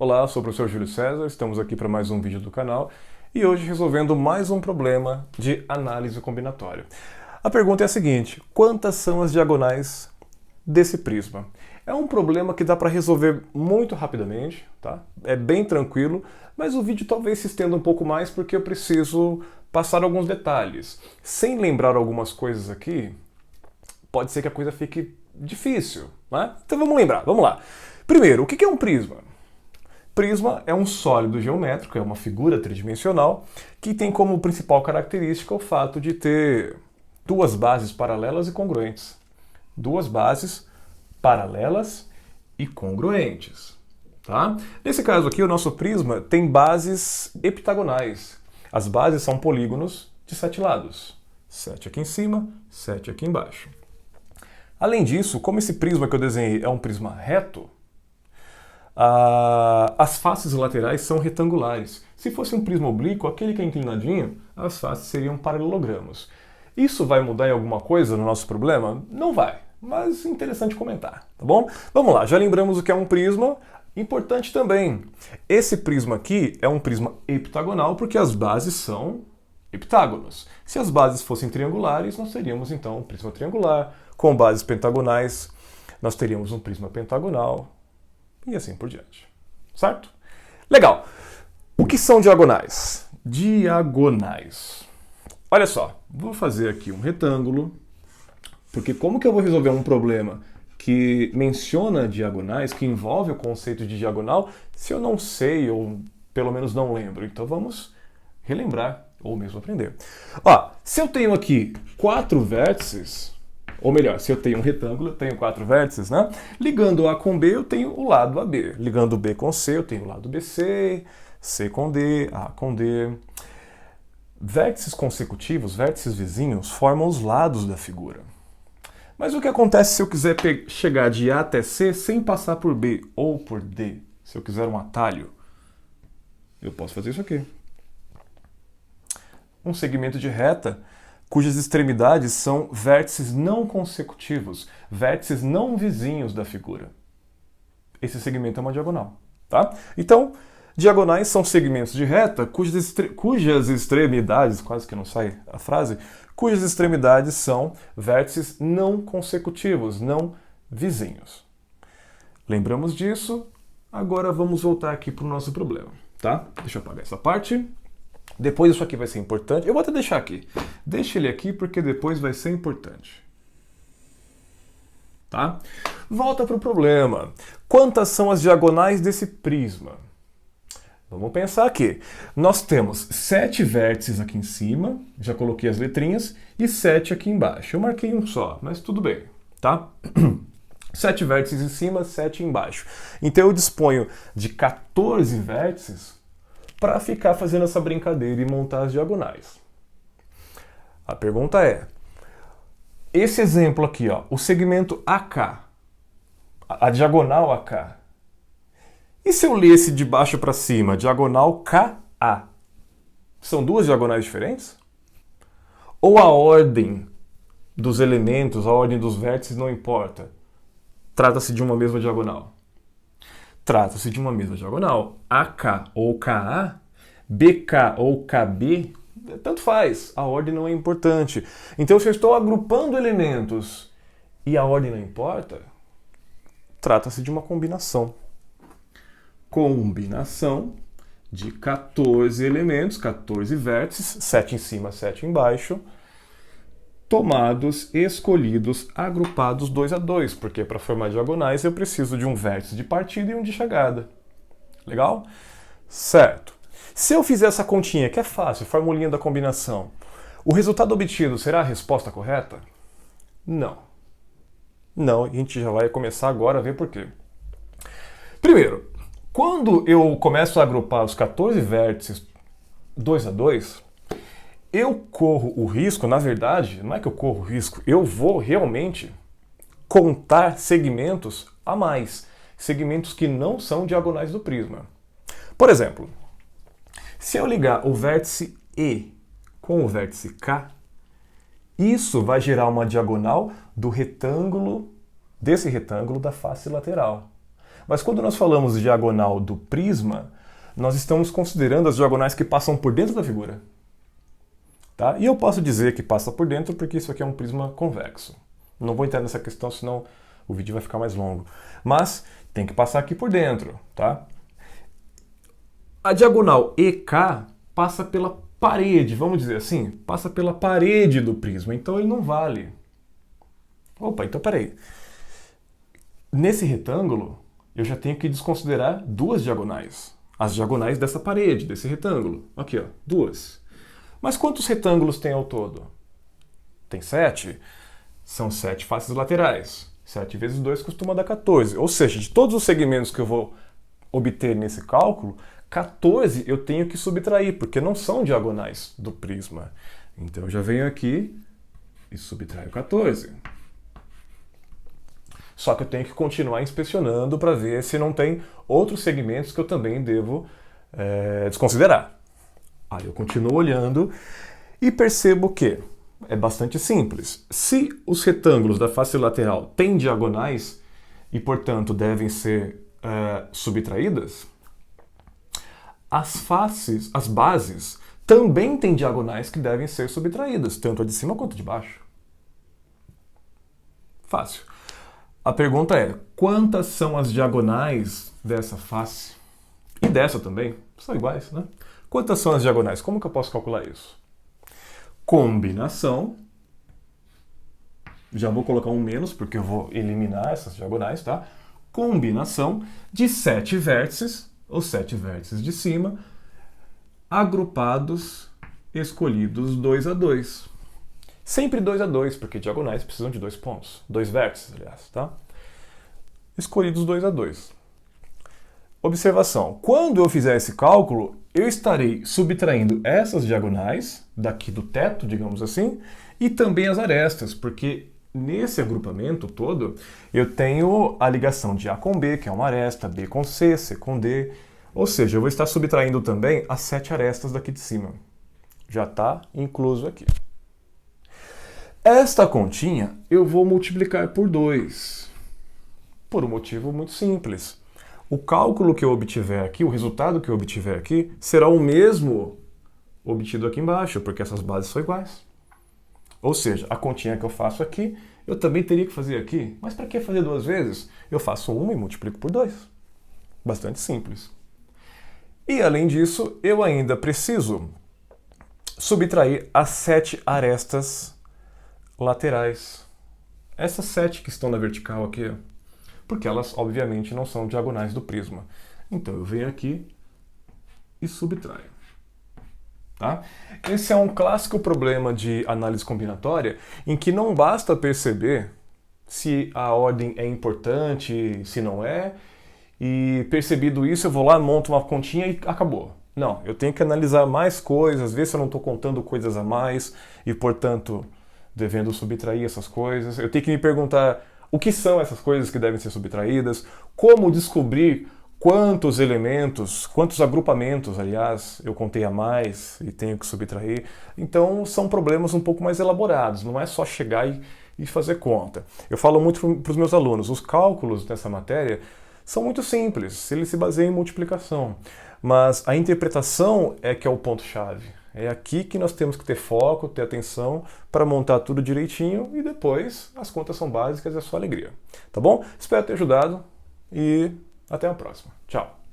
Olá, sou o professor Júlio César, estamos aqui para mais um vídeo do canal e hoje resolvendo mais um problema de análise combinatória. A pergunta é a seguinte: quantas são as diagonais desse prisma? É um problema que dá para resolver muito rapidamente, tá? É bem tranquilo, mas o vídeo talvez se estenda um pouco mais porque eu preciso passar alguns detalhes. Sem lembrar algumas coisas aqui, pode ser que a coisa fique difícil, né? Então vamos lembrar, vamos lá. Primeiro, o que é um prisma? Prisma é um sólido geométrico, é uma figura tridimensional que tem como principal característica o fato de ter duas bases paralelas e congruentes. Duas bases paralelas e congruentes. Tá? Nesse caso aqui, o nosso prisma tem bases heptagonais. As bases são polígonos de 7 lados. 7 aqui em cima, 7 aqui embaixo. Além disso, como esse prisma que eu desenhei é um prisma reto, as faces laterais são retangulares. Se fosse um prisma oblíquo, aquele que é inclinadinho, as faces seriam paralelogramos. Isso vai mudar em alguma coisa no nosso problema? Não vai, mas interessante comentar, tá bom? Vamos lá, já lembramos o que é um prisma. Importante também, esse prisma aqui é um prisma heptagonal porque as bases são heptágonos. Se as bases fossem triangulares, nós teríamos então um prisma triangular. Com bases pentagonais, nós teríamos um prisma pentagonal. E assim por diante. Certo? Legal. O que são diagonais? Diagonais. Olha só, vou fazer aqui um retângulo, porque como que eu vou resolver um problema que menciona diagonais, que envolve o conceito de diagonal, se eu não sei ou pelo menos não lembro? Então vamos relembrar ou mesmo aprender. Ó, se eu tenho aqui 4 vértices, ou melhor, se eu tenho um retângulo, eu tenho 4 vértices, né? Ligando A com B, eu tenho o lado AB. Ligando B com C, eu tenho o lado BC, C com D, A com D. Vértices consecutivos, vértices vizinhos, formam os lados da figura. Mas o que acontece se eu quiser chegar de A até C sem passar por B ou por D? Se eu quiser um atalho, eu posso fazer isso aqui. Um segmento de reta cujas extremidades são vértices não consecutivos, vértices não vizinhos da figura. Esse segmento é uma diagonal, tá? Então, diagonais são segmentos de reta cujas extremidades, quase que não sai a frase, cujas extremidades são vértices não consecutivos, não vizinhos. Lembramos disso? Agora vamos voltar aqui para o nosso problema, tá? Deixa eu apagar essa parte. Depois isso aqui vai ser importante. Eu vou até deixar aqui. Deixa ele aqui porque depois vai ser importante. Tá? Volta para o problema. Quantas são as diagonais desse prisma? Vamos pensar aqui. Nós temos 7 vértices aqui em cima, já coloquei as letrinhas, e 7 aqui embaixo. Eu marquei um só, mas tudo bem, tá? 7 vértices em cima, 7 embaixo. Então eu disponho de 14 vértices para ficar fazendo essa brincadeira e montar as diagonais. A pergunta é, esse exemplo aqui, ó, o segmento AK, a diagonal AK, e se eu lesse de baixo para cima, diagonal KA? São duas diagonais diferentes? Ou a ordem dos elementos, a ordem dos vértices não importa? Trata-se de uma mesma diagonal. Trata-se de uma mesma diagonal. AK ou KA, BK ou KB, tanto faz, a ordem não é importante. Então, se eu estou agrupando elementos e a ordem não importa, trata-se de uma combinação. Combinação de 14 elementos, 14 vértices, 7 em cima, 7 embaixo, tomados, escolhidos, agrupados 2 a 2, porque para formar diagonais eu preciso de um vértice de partida e um de chegada. Legal? Certo. Se eu fizer essa continha, que é fácil, formulinha da combinação, o resultado obtido será a resposta correta? Não. Não, e a gente já vai começar agora a ver por quê. Primeiro, quando eu começo a agrupar os 14 vértices 2 a 2, eu corro o risco, na verdade, não é que eu corro o risco, eu vou realmente contar segmentos a mais. Segmentos que não são diagonais do prisma. Por exemplo, se eu ligar o vértice E com o vértice K, isso vai gerar uma diagonal do retângulo, desse retângulo da face lateral. Mas quando nós falamos de diagonal do prisma, nós estamos considerando as diagonais que passam por dentro da figura. Tá? E eu posso dizer que passa por dentro porque isso aqui é um prisma convexo. Não vou entrar nessa questão, senão o vídeo vai ficar mais longo. Mas tem que passar aqui por dentro. Tá? A diagonal EK passa pela parede, vamos dizer assim, passa pela parede do prisma, então ele não vale. Opa, então peraí. Nesse retângulo, eu já tenho que desconsiderar duas diagonais. As diagonais dessa parede, desse retângulo. Aqui, ó, duas. Mas quantos retângulos tem ao todo? Tem 7. São 7 faces laterais. 7 vezes 2 costuma dar 14. Ou seja, de todos os segmentos que eu vou obter nesse cálculo, 14 eu tenho que subtrair, porque não são diagonais do prisma. Então eu já venho aqui e subtraio 14. Só que eu tenho que continuar inspecionando para ver se não tem outros segmentos que eu também devo desconsiderar. Aí eu continuo olhando e percebo que é bastante simples. Se os retângulos da face lateral têm diagonais e, portanto, devem ser subtraídas, as faces, as bases, também têm diagonais que devem ser subtraídas, tanto a de cima quanto a de baixo. Fácil. A pergunta é, quantas são as diagonais dessa face? E dessa também? São iguais, né? Quantas são as diagonais? Como que eu posso calcular isso? Combinação. Já vou colocar um menos, porque eu vou eliminar essas diagonais, tá? Combinação de 7 vértices, os 7 vértices de cima, agrupados, escolhidos 2 a 2. Sempre 2 a 2, porque diagonais precisam de 2 pontos. 2 vértices, aliás, tá? Escolhidos 2 a 2. Observação. Quando eu fizer esse cálculo, eu estarei subtraindo essas diagonais, daqui do teto, digamos assim, e também as arestas, porque nesse agrupamento todo, eu tenho a ligação de A com B, que é uma aresta, B com C, C com D, ou seja, eu vou estar subtraindo também as 7 arestas daqui de cima. Já está incluso aqui. Esta continha eu vou multiplicar por 2, por um motivo muito simples. O cálculo que eu obtiver aqui, o resultado que eu obtiver aqui, será o mesmo obtido aqui embaixo, porque essas bases são iguais. Ou seja, a continha que eu faço aqui, eu também teria que fazer aqui. Mas para que fazer 2 vezes? Eu faço uma e multiplico por 2. Bastante simples. E além disso, eu ainda preciso subtrair as 7 arestas laterais. Essas 7 que estão na vertical aqui, porque elas obviamente não são diagonais do prisma. Então eu venho aqui e subtraio. Tá? Esse é um clássico problema de análise combinatória em que não basta perceber se a ordem é importante, se não é, e percebido isso eu vou lá, monto uma continha e acabou. Não, eu tenho que analisar mais coisas, ver se eu não estou contando coisas a mais e, portanto, devendo subtrair essas coisas. Eu tenho que me perguntar o que são essas coisas que devem ser subtraídas, como descobrir quantos elementos, quantos agrupamentos, aliás, eu contei a mais e tenho que subtrair. Então, são problemas um pouco mais elaborados, não é só chegar e fazer conta. Eu falo muito para os meus alunos, os cálculos dessa matéria são muito simples, eles se baseiam em multiplicação, mas a interpretação é que é o ponto-chave. É aqui que nós temos que ter foco, ter atenção para montar tudo direitinho e depois as contas são básicas, é só alegria. Tá bom? Espero ter ajudado e até a próxima. Tchau!